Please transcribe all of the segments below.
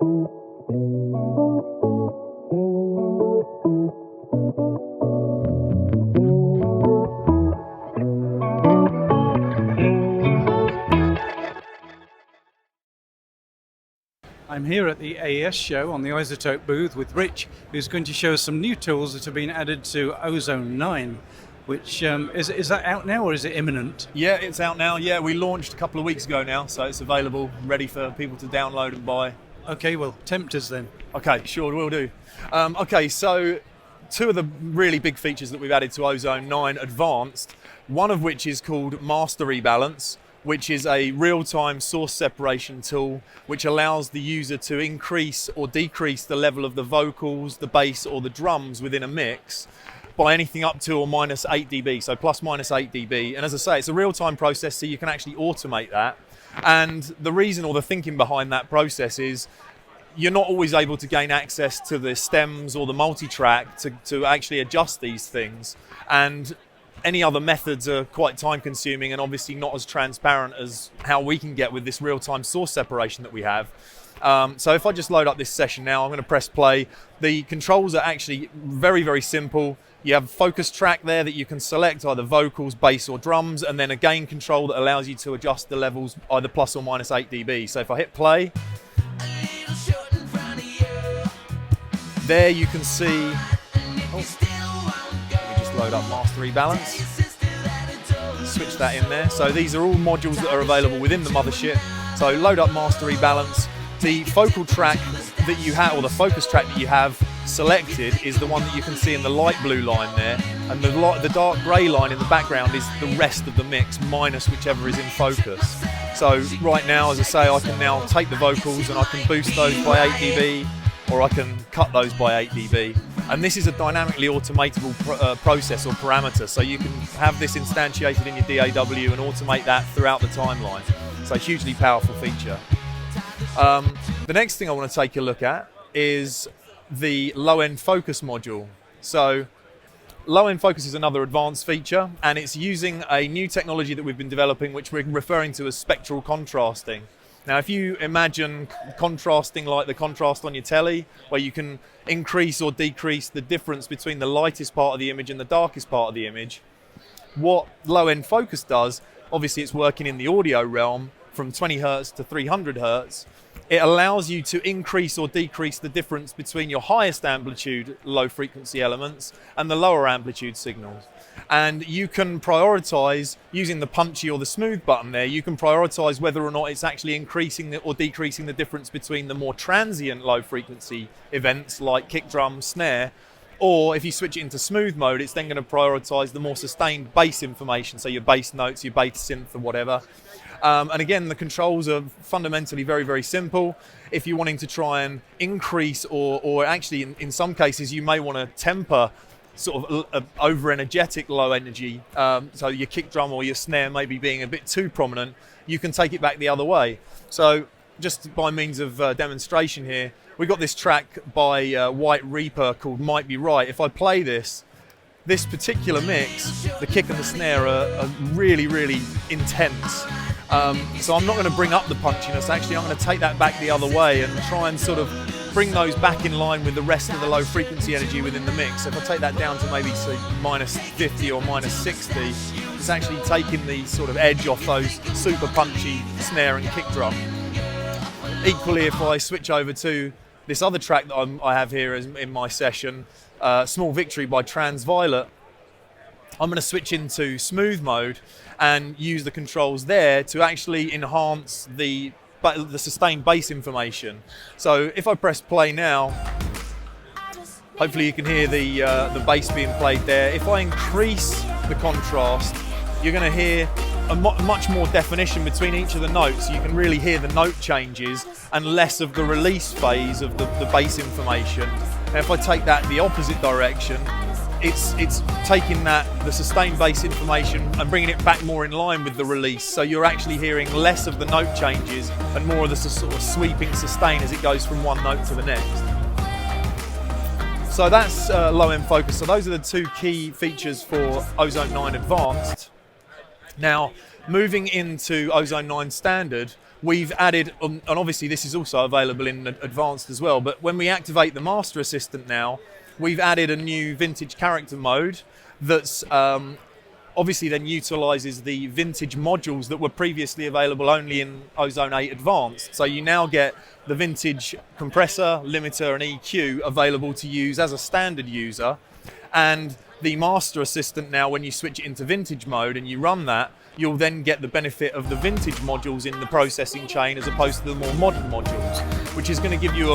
I'm here at the AES show on the iZotope booth with Rich, who's going to show us some new tools that have been added to Ozone 9, which is that out now or is it imminent? Yeah, it's out now. Yeah, we launched a couple of weeks ago now, so it's available, ready for people to download and buy. Okay, well, tempt us then. Okay, sure, will do. Okay, so two of the really big features that we've added to Ozone 9 Advanced, one of which is called Master Rebalance, which is a real-time source separation tool which allows the user to increase or decrease the level of the vocals, the bass or the drums within a mix by anything up to or minus 8 dB, so plus minus 8 dB. And as I say, it's a real-time process, so you can actually automate that. And the reason or the thinking behind that process is you're not always able to gain access to the stems or the multi-track to actually adjust these things. And any other methods are quite time consuming and obviously not as transparent as how we can get with this real-time source separation that we have. So if I just load up this session now, I'm going to press play. The controls are actually very, very simple. You have a focus track there that you can select either vocals, bass or drums, and then a gain control that allows you to adjust the levels either plus or minus 8 dB. So if I hit play, there you can see, load up Master Rebalance, switch that in there. So these are all modules that are available within the mothership. So load up Master Rebalance. The focal track that you have, or the focus track that you have selected, is the one that you can see in the light blue line there, and the dark grey line in the background is the rest of the mix minus whichever is in focus. So right now, as I say, I can now take the vocals and I can boost those by 8 dB, or I can cut those by 8 dB. And this is a dynamically automatable process or parameter, so you can have this instantiated in your DAW and automate that throughout the timeline. So hugely powerful feature. The next thing I want to take a look at is the low-end focus module. So low-end focus is another advanced feature, and it's using a new technology that we've been developing, which we're referring to as spectral contrasting. Now, if you imagine contrasting like the contrast on your telly, where you can increase or decrease the difference between the lightest part of the image and the darkest part of the image, what low-end focus does, obviously it's working in the audio realm from 20 Hertz to 300 Hertz. It allows you to increase or decrease the difference between your highest amplitude low frequency elements and the lower amplitude signals. And you can prioritize, using the punchy or the smooth button there, you can prioritize whether or not it's actually increasing or decreasing the difference between the more transient low frequency events like kick drum, snare, or if you switch it into smooth mode, it's then going to prioritize the more sustained bass information, so your bass notes, your bass synth or whatever. And again, the controls are fundamentally very, very simple. If you're wanting to try and increase or actually in some cases you may want to temper sort of over-energetic low energy, so your kick drum or your snare maybe being a bit too prominent, you can take it back the other way. So just by means of demonstration here, we got this track by White Reaper called Might Be Right. If I play this particular mix, the kick and the snare are really, really intense. So I'm not going to bring up the punchiness, actually I'm going to take that back the other way and try and sort of bring those back in line with the rest of the low frequency energy within the mix. So if I take that down to maybe say minus 50 or minus 60, it's actually taking the sort of edge off those super punchy snare and kick drum. Equally, if I switch over to this other track that I have here in my session, Small Victory by Transviolet, I'm going to switch into smooth mode and use the controls there to actually enhance the sustained bass information. So if I press play now, hopefully you can hear the bass being played there. If I increase the contrast, you're going to hear much more definition between each of the notes. You can really hear the note changes and less of the release phase of the bass information. And if I take that the opposite direction, it's taking the sustained bass information and bringing it back more in line with the release. So you're actually hearing less of the note changes and more of the sort of sweeping sustain as it goes from one note to the next. So that's low-end focus. So those are the two key features for Ozone 9 Advanced. Now, moving into Ozone 9 Standard, we've added, and obviously this is also available in advanced as well, but when we activate the Master Assistant now, we've added a new vintage character mode that's obviously then utilizes the vintage modules that were previously available only in Ozone 8 Advanced. So you now get the vintage compressor, limiter and EQ available to use as a standard user, and the Master Assistant now, when you switch it into vintage mode and you run that, you'll then get the benefit of the vintage modules in the processing chain as opposed to the more modern modules, which is going to give you,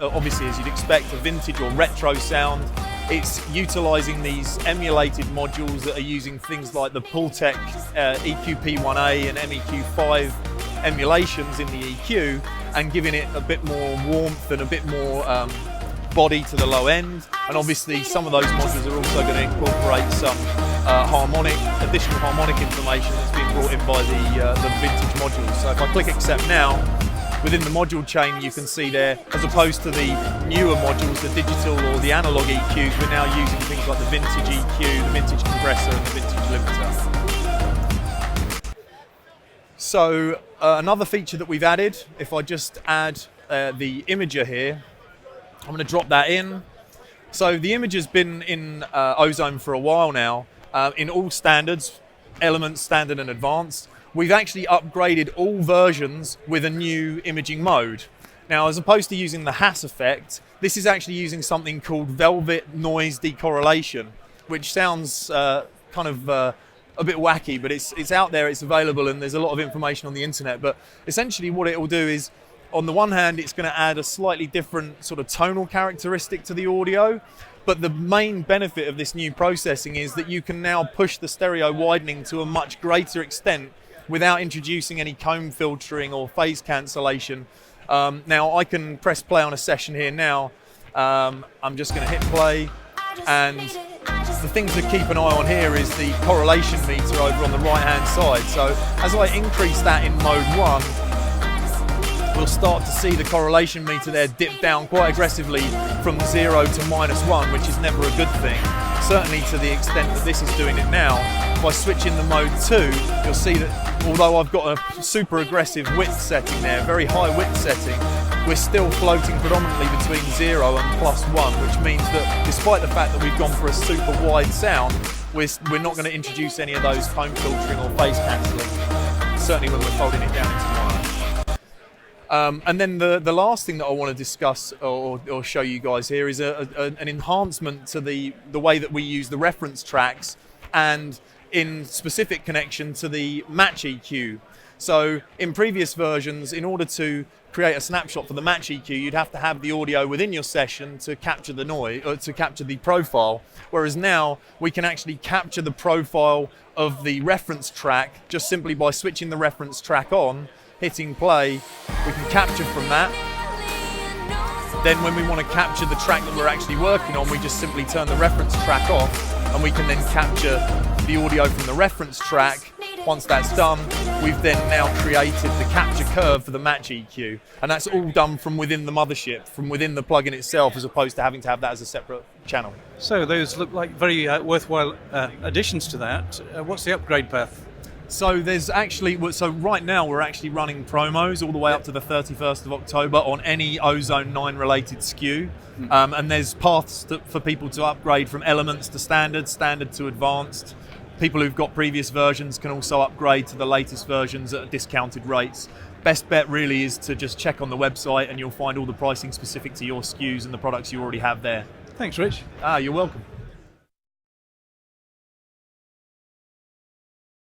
obviously as you'd expect, a vintage or retro sound. It's utilising these emulated modules that are using things like the Pultec EQP1A and MEQ5 emulations in the EQ and giving it a bit more warmth and a bit more body to the low end. And obviously some of those modules are also going to incorporate some additional harmonic information that's being brought in by the vintage modules. So if I click accept now, within the module chain you can see there, as opposed to the newer modules, the digital or the analog EQs, we're now using things like the vintage EQ, the vintage compressor and the vintage limiter. So another feature that we've added, if I just add the imager here, I'm going to drop that in. So the imager's been in Ozone for a while now, in all standards, Elements, Standard and Advanced. We've actually upgraded all versions with a new imaging mode. Now, as opposed to using the Hass effect, this is actually using something called Velvet Noise Decorrelation, which sounds kind of a bit wacky, but it's out there, it's available, and there's a lot of information on the internet. But essentially what it will do is, on the one hand, it's going to add a slightly different sort of tonal characteristic to the audio, but the main benefit of this new processing is that you can now push the stereo widening to a much greater extent without introducing any comb filtering or phase cancellation. Now I can press play on a session here now. I'm just going to hit play, and the thing to keep an eye on here is the correlation meter over on the right hand side. So as I increase that in mode 1, we'll start to see the correlation meter there dip down quite aggressively from 0 to -1, which is never a good thing, certainly to the extent that this is doing it now. If I switch into mode 2, you'll see that although I've got a super aggressive width setting there, very high width setting, we're still floating predominantly between 0 and +1, which means that despite the fact that we've gone for a super wide sound, we're not going to introduce any of those comb filtering or phase cancelling, certainly when we're folding it down into mono. And then the last thing that I want to discuss or show you guys here is an enhancement to the way that we use the reference tracks, and in specific connection to the match EQ. So in previous versions, in order to create a snapshot for the match EQ, you'd have to have the audio within your session to capture the noise, or to capture the profile. Whereas now we can actually capture the profile of the reference track just simply by switching the reference track on, hitting play. We can capture from that. Then when we want to capture the track that we're actually working on, we just simply turn the reference track off, and we can then capture the audio from the reference track. Once that's done, we've then now created the capture curve for the match EQ, and that's all done from within the mothership, from within the plugin itself, as opposed to having to have that as a separate channel. So those look like very worthwhile additions to that. What's the upgrade path? So there's actually, so right now we're actually running promos all the way up to the 31st of October on any Ozone 9 related SKU. And there's paths for people to upgrade from Elements to Standard, Standard to Advanced. People who've got previous versions can also upgrade to the latest versions at discounted rates. Best bet really is to just check on the website, and you'll find all the pricing specific to your SKUs and the products you already have there. Thanks, Rich. You're welcome.